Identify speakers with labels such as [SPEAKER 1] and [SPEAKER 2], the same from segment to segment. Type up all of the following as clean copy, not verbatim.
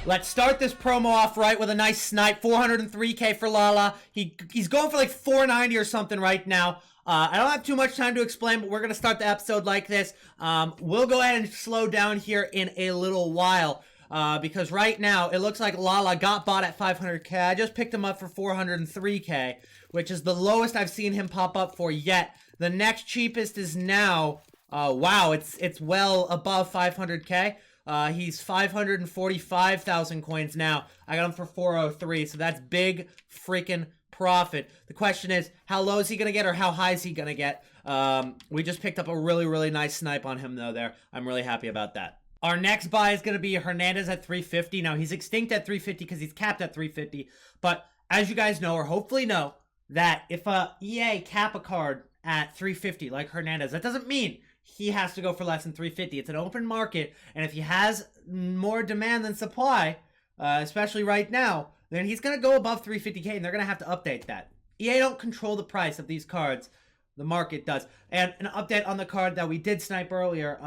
[SPEAKER 1] Let's start this promo off right with a nice snipe. 403k for Lala. He's going for like 490 or something right now. I don't have too much time to explain, but we're going to start the episode like this. We'll go ahead and slow down here in a little while. Because right now, it looks like Lala got bought at 500k. I just picked him up for 403k, which is the lowest I've seen him pop up for yet. The next cheapest is now, wow, it's well above 500k. He's 545,000 coins now. I got him for 403, so that's big freaking profit. The question is, how low is he going to get or how high is he going to get? We just picked up a really, really nice snipe on him, though, there. I'm really happy about that. Our next buy is going to be Hernandez at 350. Now, he's extinct at 350 because he's capped at 350. But as you guys know, or hopefully know, that if EA cap a card at 350 like Hernandez, that doesn't mean he has to go for less than 350. It's an open market, and if he has more demand than supply, especially right now, then he's going to go above 350k, and they're going to have to update that. EA don't control the price of these cards. The market does. And an update on the card that we did snipe earlier,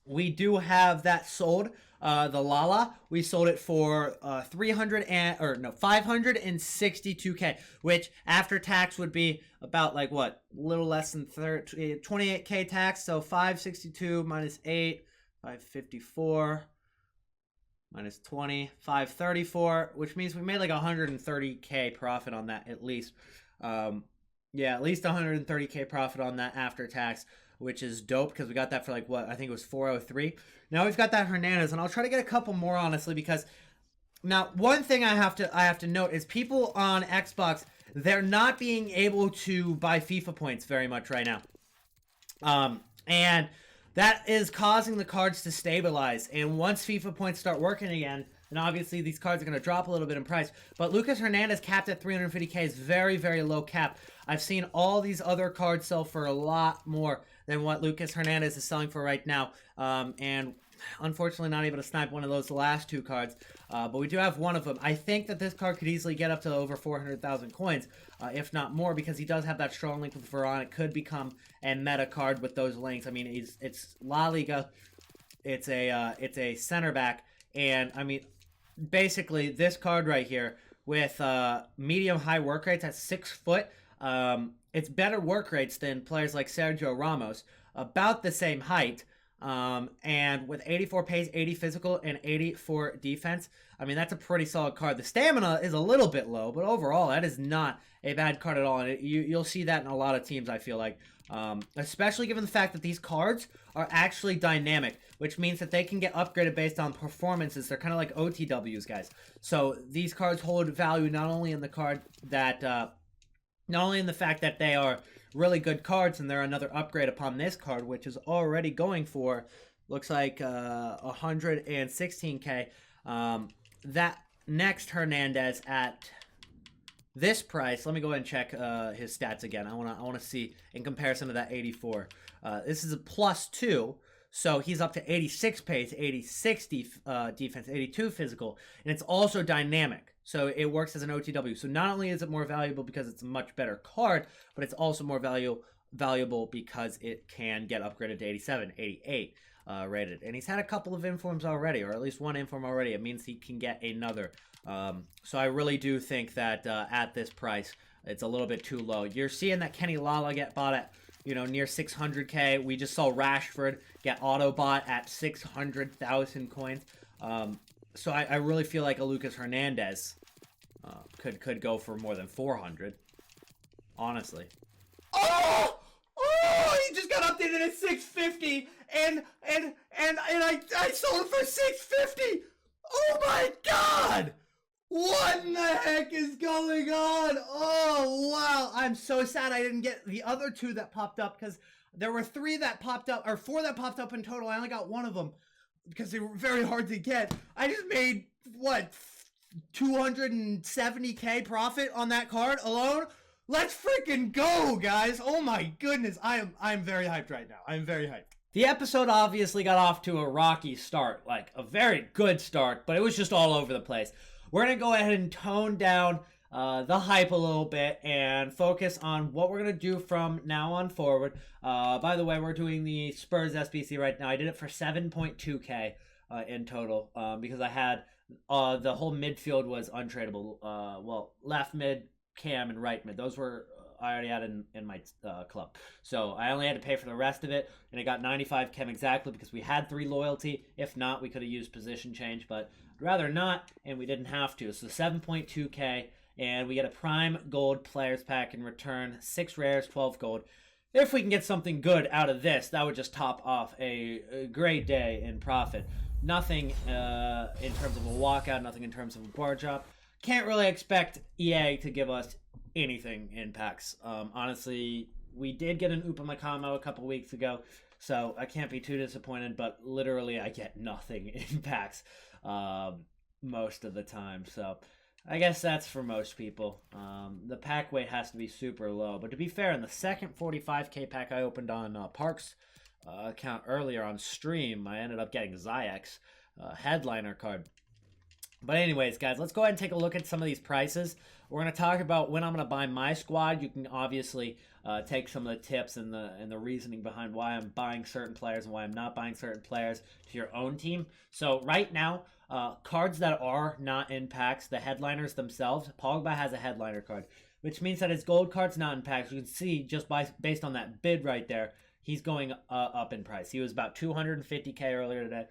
[SPEAKER 1] we do have that sold, the Lala. We sold it for 562k, which after tax would be about like what, a little less than 28k tax. So 562 minus 8, 554 minus 20, 534, which means we made like 130k profit on that at least. Yeah, at least 130k profit on that after tax, which is dope because we got that for like what, I think it was 403. Now we've got that Hernandez, and I'll try to get a couple more honestly, because now one thing I have to note is people on Xbox, they're not being able to buy FIFA points very much right now. And that is causing the cards to stabilize, and once FIFA points start working again, then obviously these cards are going to drop a little bit in price. But Lucas Hernandez capped at 350k is very, very low cap. I've seen all these other cards sell for a lot more than what Lucas Hernandez is selling for right now. And unfortunately not able to snipe one of those last two cards. But we do have one of them. I think that this card could easily get up to over 400,000 coins, if not more, because he does have that strong link with Veron. It could become a meta card with those links. I mean, it's La Liga. It's a center back. And, I mean, basically, this card right here with medium-high work rates at 6 foot, it's better work rates than players like Sergio Ramos, about the same height, and with 84 pace, 80 physical, and 84 defense. I mean, that's a pretty solid card. The stamina is a little bit low, but overall, that is not a bad card at all. And you'll see that in a lot of teams, I feel like, especially given the fact that these cards are actually dynamic, which means that they can get upgraded based on performances. They're kind of like OTWs, guys. So these cards hold value not only in the card that, not only in the fact that they are really good cards and they're another upgrade upon this card, which is already going for, looks like 116k. That next Hernandez at this price, let me go ahead and check his stats again. I wanna see in comparison to that 84. This is a +2, so he's up to 86 pace, 86 defense, 82 physical, and it's also dynamic. So it works as an OTW. So not only is it more valuable because it's a much better card, but it's also more valuable because it can get upgraded to 87, 88 rated. And he's had a couple of informs already, or at least one inform already. It means he can get another. So I really do think that at this price, it's a little bit too low. You're seeing that Kenny Lala get bought at, you know, near 600k. We just saw Rashford get auto bought at 600,000 coins. So I really feel like a Lucas Hernandez could go for more than 400, honestly. Oh, he just got updated at 650, and I sold him for 650. Oh my God! What in the heck is going on? Oh wow! I'm so sad I didn't get the other two that popped up, because there were 3 that popped up, or 4 that popped up in total. I only got one of them, because they were very hard to get. I just made, what, 270k profit on that card alone? Let's freaking go, guys. Oh my goodness. I'm very hyped right now. I'm very hyped. The episode obviously got off to a rocky start, like a very good start, but it was just all over the place. We're going to go ahead and tone down the hype a little bit and focus on what we're going to do from now on forward. By the way, we're doing the Spurs SBC right now. I did it for 7.2k. in total, because I had the whole midfield was untradeable. Well, left mid, cam, and right mid. Those were I already had in my club. So I only had to pay for the rest of it, and it got 95 chem exactly because we had 3 loyalty. If not, we could have used position change, but I'd rather not, and we didn't have to. So 7.2k, and we get a prime gold players pack in return, 6 rares, 12 gold. If we can get something good out of this, that would just top off a great day in profit. Nothing in terms of a walkout, nothing in terms of a bar drop. Can't really expect EA to give us anything in packs. Honestly, we did get an Upamecano a couple weeks ago, so I can't be too disappointed, but literally I get nothing in packs most of the time. So I guess that's for most people. The pack weight has to be super low. But to be fair, in the second 45k pack I opened on Park's account earlier on stream, I ended up getting Ziyech's headliner card. But anyways, guys, let's go ahead and take a look at some of these prices. We're going to talk about when I'm going to buy my squad. You can obviously take some of the tips and the reasoning behind why I'm buying certain players and why I'm not buying certain players to your own team. So right now, cards that are not in packs, the headliners themselves, Pogba has a headliner card, which means that his gold card's not in packs. You can see just based on that bid right there, he's going up in price. He was about 250k earlier today.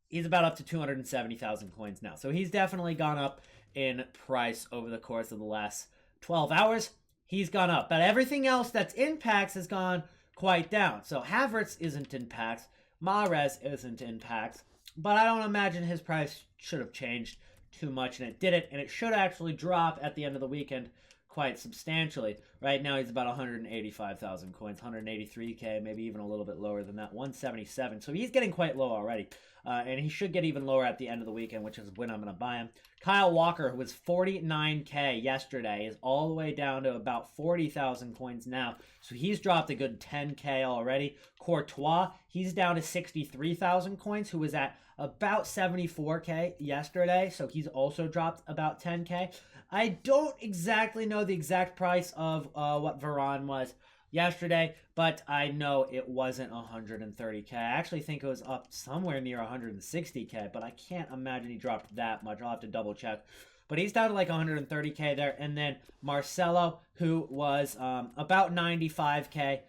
[SPEAKER 1] He's about up to 270,000 coins now. So he's definitely gone up in price over the course of the last 12 hours. He's gone up. But everything else that's in packs has gone quite down. So Havertz isn't in packs. Mahrez isn't in packs. But I don't imagine his price should have changed too much. And it didn't. And it should actually drop at the end of the weekend quite substantially. Right now he's about 185,000 coins. 183k, maybe even a little bit lower than that. 177. So he's getting quite low already. And he should get even lower at the end of the weekend, which is when I'm going to buy him. Kyle Walker, who was 49k yesterday, is all the way down to about 40,000 coins now. So he's dropped a good 10k already. Courtois, he's down to 63,000 coins, who was at about 74k yesterday. So he's also dropped about 10k. I don't exactly know the exact price of what Varane was yesterday, but I know it wasn't 130k. I actually think it was up somewhere near 160k, but I can't imagine he dropped that much. I'll have to double check. But he's down to like 130k there. And then Marcelo, who was about 95k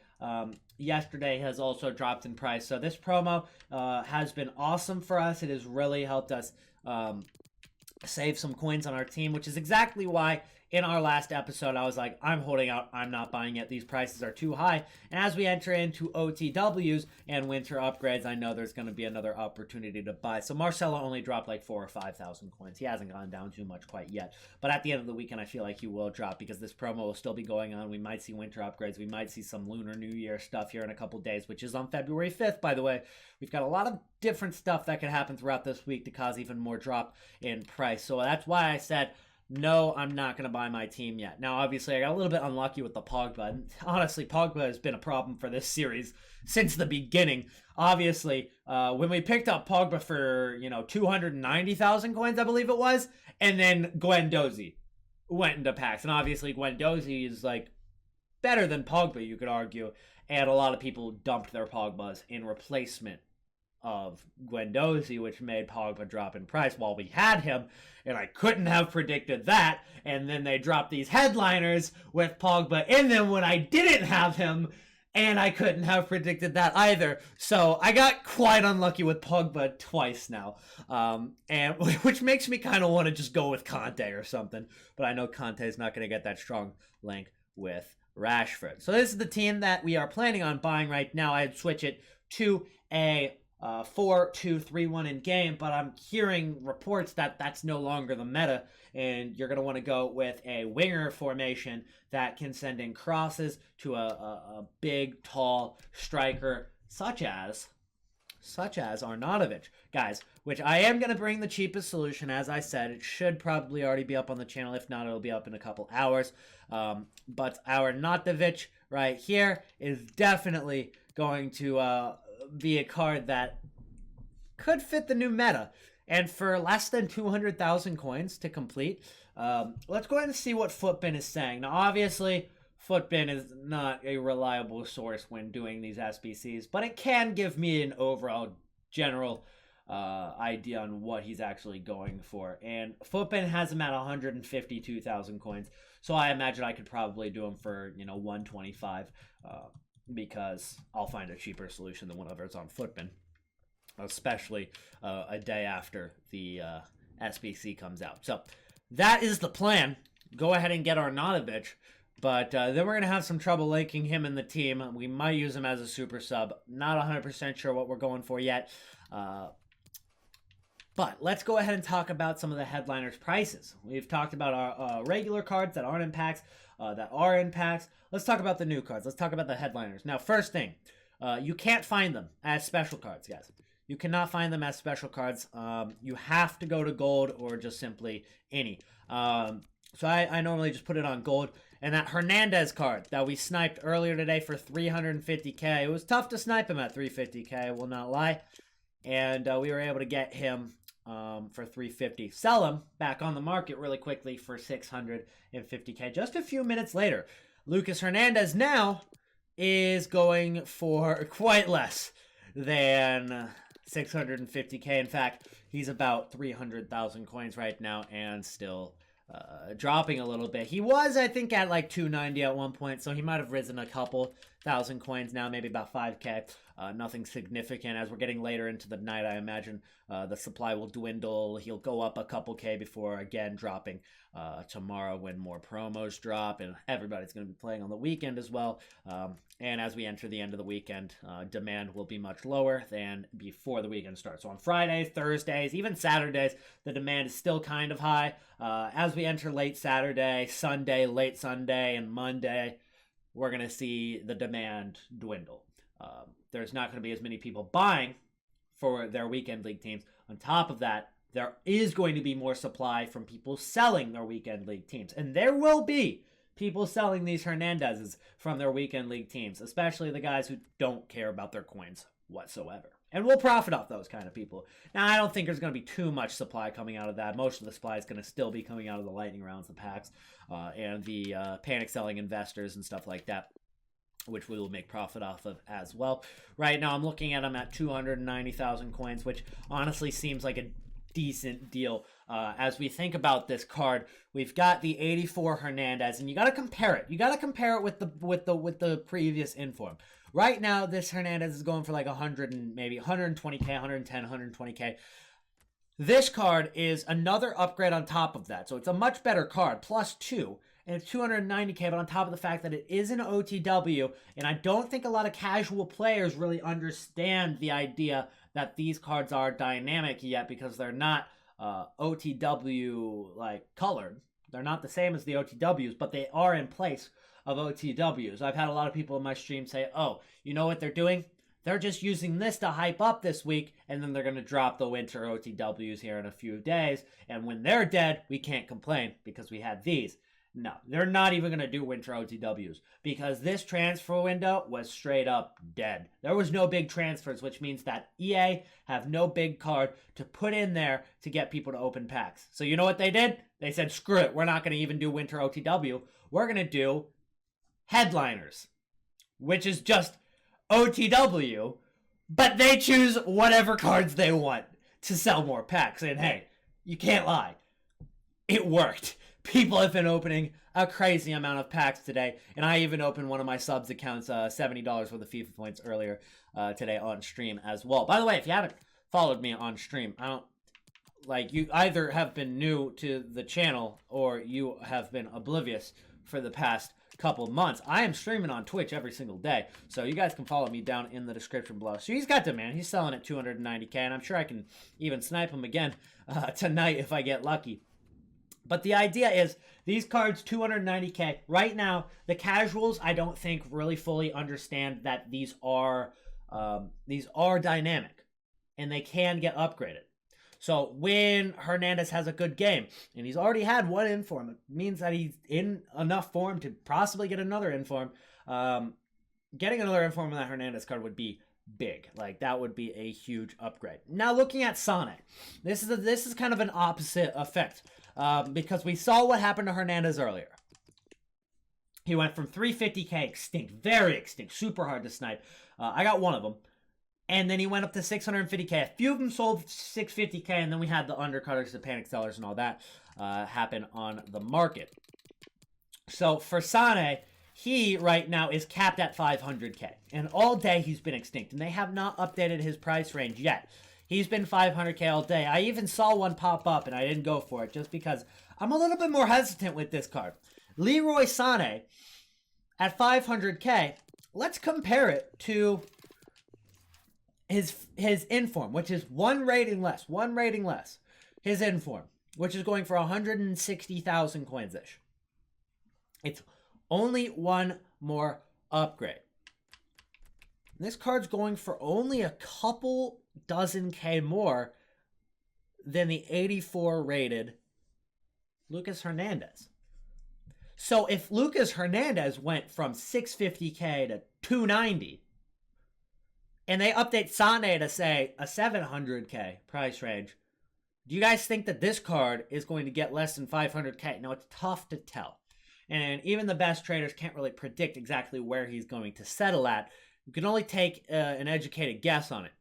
[SPEAKER 1] yesterday, has also dropped in price. So this promo has been awesome for us. It has really helped us save some coins on our team, which is exactly why in our last episode I was like, I'm holding out, I'm not buying it, these prices are too high. And as we enter into OTWs and winter upgrades, I know there's going to be another opportunity to buy. So Marcelo only dropped like 4,000 or 5,000 coins. He hasn't gone down too much quite yet, but at the end of the weekend I feel like he will drop because this promo will still be going on. We might see winter upgrades, we might see some Lunar New Year stuff here in a couple days, which is on February 5th, by the way. We've got a lot of different stuff that could happen throughout this week to cause even more drop in price. So that's why I said, no, I'm not going to buy my team yet. Now, obviously, I got a little bit unlucky with the Pogba. And honestly, Pogba has been a problem for this series since the beginning. Obviously, when we picked up Pogba for, 290,000 coins, I believe it was, and then Guendouzi went into packs. And obviously, Guendouzi is, better than Pogba, you could argue. And a lot of people dumped their Pogbas in replacement of Guendouzi, which made Pogba drop in price while we had him, and I couldn't have predicted that. And then they dropped these headliners with Pogba in them when I didn't have him, and I couldn't have predicted that either. So I got quite unlucky with Pogba twice now, and which makes me kind of want to just go with Conte or something, but I know Conte is not going to get that strong link with Rashford. So this is the team that we are planning on buying right now. I'd switch it to a 4-2-3-1 in game, but I'm hearing reports that that's no longer the meta, and you're going to want to go with a winger formation that can send in crosses to a big, tall striker such as ARNAUTOVIC, guys, which I am going to bring the cheapest solution. As I said, it should probably already be up on the channel. If not, it'll be up in a couple hours. But our ARNAUTOVIC right here is definitely going to be a card that could fit the new meta. And for less than 200,000 coins to complete, let's go ahead and see what Footbin is saying. Now, obviously, Footbin is not a reliable source when doing these SBCs, but it can give me an overall general idea on what he's actually going for. And Footbin has him at 152,000 coins. So I imagine I could probably do him for, 125 because I'll find a cheaper solution than whatever's on Footbin, especially a day after the SBC comes out. So that is the plan. Go ahead and get ARNAUTOVIC. But then we're going to have some trouble linking him in the team. We might use him as a super sub. Not 100% sure what we're going for yet. But let's go ahead and talk about some of the headliners' prices. We've talked about our regular cards that aren't in packs, that are in packs. Let's talk about the new cards. Let's talk about the headliners. Now, first thing, you can't find them as special cards, guys. You cannot find them as special cards. You have to go to gold or just simply any. So I normally just put it on gold. And that Hernandez card that we sniped earlier today for 350k. It was tough to snipe him at 350k, I will not lie. And we were able to get him for 350. Sell him back on the market really quickly for 650k. Just a few minutes later, Lucas Hernandez now is going for quite less than 650k. In fact, he's about 300,000 coins right now and still dropping a little bit. He was, I think, at like 290 at one point, so he might have risen a couple thousand coins now, maybe about 5k. Nothing significant. As we're getting later into the night, I imagine the supply will dwindle. He'll go up a couple K before again dropping tomorrow when more promos drop, and everybody's going to be playing on the weekend as well. And as we enter the end of the weekend, demand will be much lower than before the weekend starts. So on Fridays, Thursdays, even Saturdays, the demand is still kind of high. As we enter late Saturday, Sunday, late Sunday, and Monday, we're going to see the demand dwindle. There's not going to be as many people buying for their weekend league teams. On top of that, there is going to be more supply from people selling their weekend league teams. And there will be people selling these Hernandezes from their weekend league teams, especially the guys who don't care about their coins whatsoever. And we'll profit off those kind of people. Now, I don't think there's going to be too much supply coming out of that. Most of the supply is going to still be coming out of the lightning rounds, the packs, and the panic selling investors and stuff like that, which we will make profit off of as well. Right now, I'm looking at them at 290,000 coins, which honestly seems like a decent deal. As we think about this card, we've got the 84 Hernandez, and you got to compare it. You got to compare it with the previous inform. Right now, this Hernandez is going for like 100 and maybe 120k, 110, 120k. This card is another upgrade on top of that, so it's a much better card, +2. And it's 290k, but on top of the fact that it is an OTW, and I don't think a lot of casual players really understand the idea that these cards are dynamic yet, because they're not OTW like colored. They're not the same as the OTWs, but they are in place of OTWs. I've had a lot of people in my stream say, oh, you know what they're doing? They're just using this to hype up this week, and then they're going to drop the winter OTWs here in a few days, and when they're dead, we can't complain because we had these. No, they're not even going to do winter OTWs because this transfer window was straight up dead. There was no big transfers, which means that EA have no big card to put in there to get people to open packs. So you know what they did? They said, screw it. We're not going to even do winter OTW. We're going to do headliners, which is just OTW, but they choose whatever cards they want to sell more packs. And hey, you can't lie. It worked. People have been opening a crazy amount of packs today, and I even opened one of my subs accounts, $70 worth of FIFA points earlier today on stream as well. By the way, if you haven't followed me on stream, you either have been new to the channel or you have been oblivious for the past couple months. I am streaming on Twitch every single day, so you guys can follow me down in the description below. So he's got demand. He's selling at 290k, and I'm sure I can even snipe him again tonight if I get lucky. But the idea is these cards, 290k. Right now, the casuals, I don't think really fully understand that these are dynamic, and they can get upgraded. So when Hernandez has a good game, and he's already had one inform, it means that he's in enough form to possibly get another inform. Getting another inform on that Hernandez card would be big. Like, that would be a huge upgrade. Now, looking at Sonic, this is kind of an opposite effect. Because we saw what happened to Hernandez earlier. He went from 350k extinct, very extinct, super hard to snipe. I got one of them. And then he went up to 650K. A few of them sold 650K, and then we had the undercutters, the panic sellers, and all that happen on the market. So for Sane, he right now is capped at 500K. And all day he's been extinct. And they have not updated his price range yet. He's been 500K all day. I even saw one pop up, and I didn't go for it just because I'm a little bit more hesitant with this card. Leroy Sané at 500K. Let's compare it to his inform, which is one rating less. His inform, which is going for 160,000 coins-ish. It's only one more upgrade. This card's going for only a couple dozen K more than the 84 rated Lucas Hernandez. So if Lucas Hernandez went from 650K to 290, and they update Sane to say a 700K price range, do you guys think that this card is going to get less than 500K? Now, it's tough to tell. And even the best traders can't really predict exactly where he's going to settle at. You can only take an educated guess on it.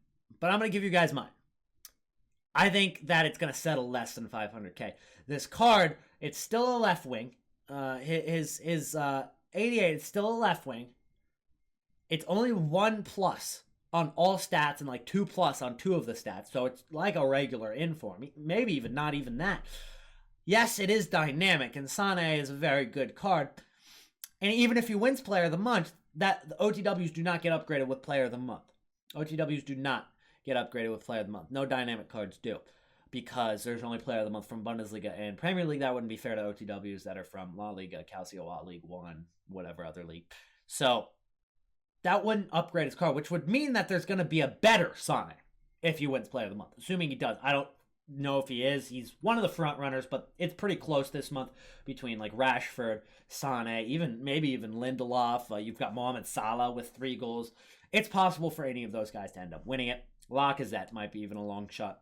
[SPEAKER 1] But I'm going to give you guys mine. I think that it's going to settle less than 500K. This card, it's still a left wing. His 88 is still a left wing. It's only 1+ on all stats and like 2+ on 2 of the stats. So it's like a regular inform. Maybe even not even that. Yes, it is dynamic, and Sane is a very good card. And even if he wins Player of the Month, that the OTWs do not get upgraded with Player of the Month. OTWs do not get upgraded with Player of the Month. No dynamic cards do, because there's only Player of the Month from Bundesliga and Premier League. That wouldn't be fair to OTWs that are from La Liga, Calcio A League 1, whatever other league. So that wouldn't upgrade his card, which would mean that there's going to be a better Sane if he wins Player of the Month, assuming he does. I don't know if he is. He's one of the front runners, but it's pretty close this month between like Rashford, Sane, maybe even Lindelof. You've got Mohamed Salah with 3 goals. It's possible for any of those guys to end up winning it. Lacazette might be even a long shot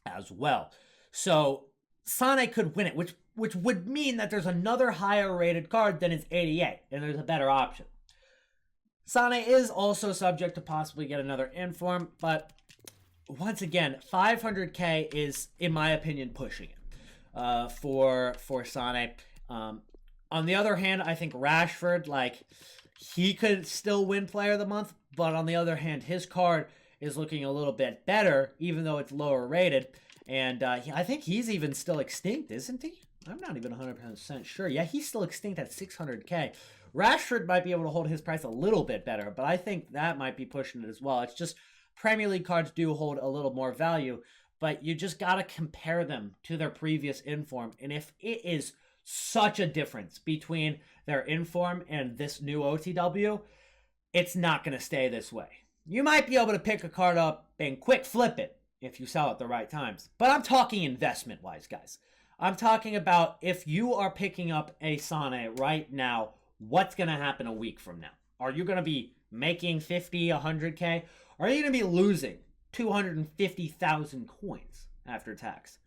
[SPEAKER 1] as well. So Sane could win it, which would mean that there's another higher rated card than his 88, and there's a better option. Sane is also subject to possibly get another inform, but once again, 500K is, in my opinion, pushing it for Sane. On the other hand, I think Rashford, like, he could still win Player of the Month, but on the other hand, his card is looking a little bit better, even though it's lower rated. And I think he's even still extinct, isn't he? I'm not even 100% sure. Yeah, he's still extinct at 600K. Rashford might be able to hold his price a little bit better, but I think that might be pushing it as well. It's just Premier League cards do hold a little more value, but you just got to compare them to their previous inform. And if it is such a difference between their inform and this new OTW, it's not going to stay this way. You might be able to pick a card up and quick flip it if you sell at the right times. But I'm talking investment-wise, guys. I'm talking about if you are picking up a Sane right now, what's going to happen a week from now? Are you going to be making 50, 100K? Or are you going to be losing 250,000 coins after tax?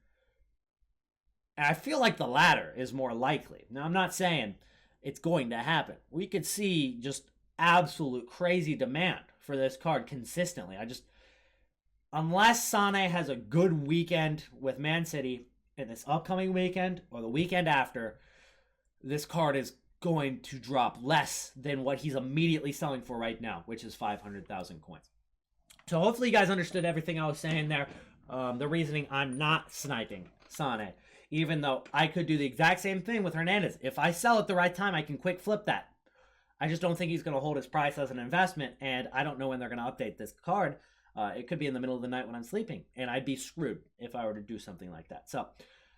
[SPEAKER 1] And I feel like the latter is more likely. Now, I'm not saying it's going to happen. We could see just absolute crazy demand for this card consistently. Unless Sane has a good weekend with Man City in this upcoming weekend or the weekend after, this card is going to drop less than what he's immediately selling for right now, which is 500,000 coins. So hopefully you guys understood everything I was saying there. The reasoning I'm not sniping Sane, even though I could do the exact same thing with Hernandez. If I sell at the right time, I can quick flip that. I just don't think he's going to hold his price as an investment, and I don't know when they're going to update this card. It could be in the middle of the night when I'm sleeping, and I'd be screwed if I were to do something like that. So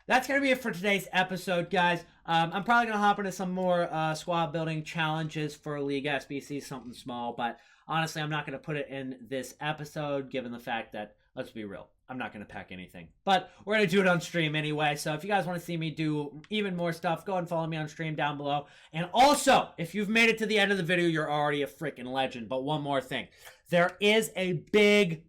[SPEAKER 1] that's going to be it for today's episode, guys. I'm probably going to hop into some more squad building challenges for League SBC, something small, but honestly, I'm not going to put it in this episode, given the fact that, let's be real, I'm not going to pack anything. But we're going to do it on stream anyway, so if you guys want to see me do even more stuff, go and follow me on stream down below. And also, if you've made it to the end of the video, you're already a freaking legend. But one more thing. There is a big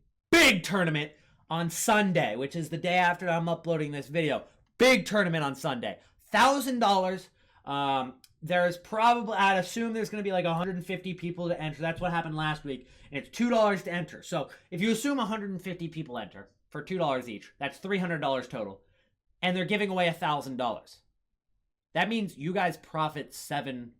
[SPEAKER 1] tournament on Sunday, which is the day after I'm uploading this video. Big tournament on Sunday. $1,000. there's probably, I'd assume there's going to be like 150 people to enter. That's what happened last week. And it's $2 to enter. So if you assume 150 people enter for $2 each, that's $300 total. And they're giving away $1,000. That means you guys profit $700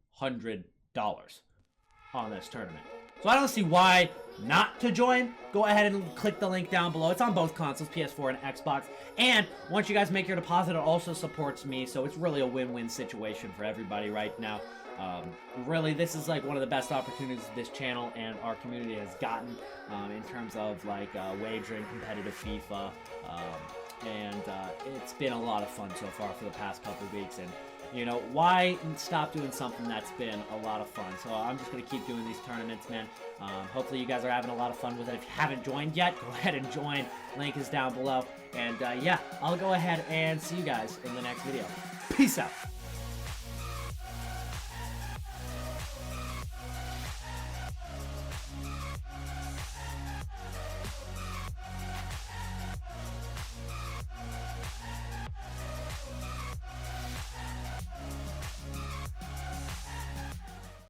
[SPEAKER 1] on this tournament. So I don't see why not to join. Go ahead and click the link down below. It's on both consoles, PS4 and Xbox. And once you guys make your deposit, it also supports me. So it's really a win-win situation for everybody right now. Really, this is like one of the best opportunities this channel and our community has gotten in terms of like wagering competitive FIFA. And it's been a lot of fun so far for the past couple weeks. And you know, why stop doing something that's been a lot of fun? So I'm just going to keep doing these tournaments, man. Hopefully you guys are having a lot of fun with it. If you haven't joined yet, go ahead and join. Link is down below. And yeah, I'll go ahead and see you guys in the next video. Peace out.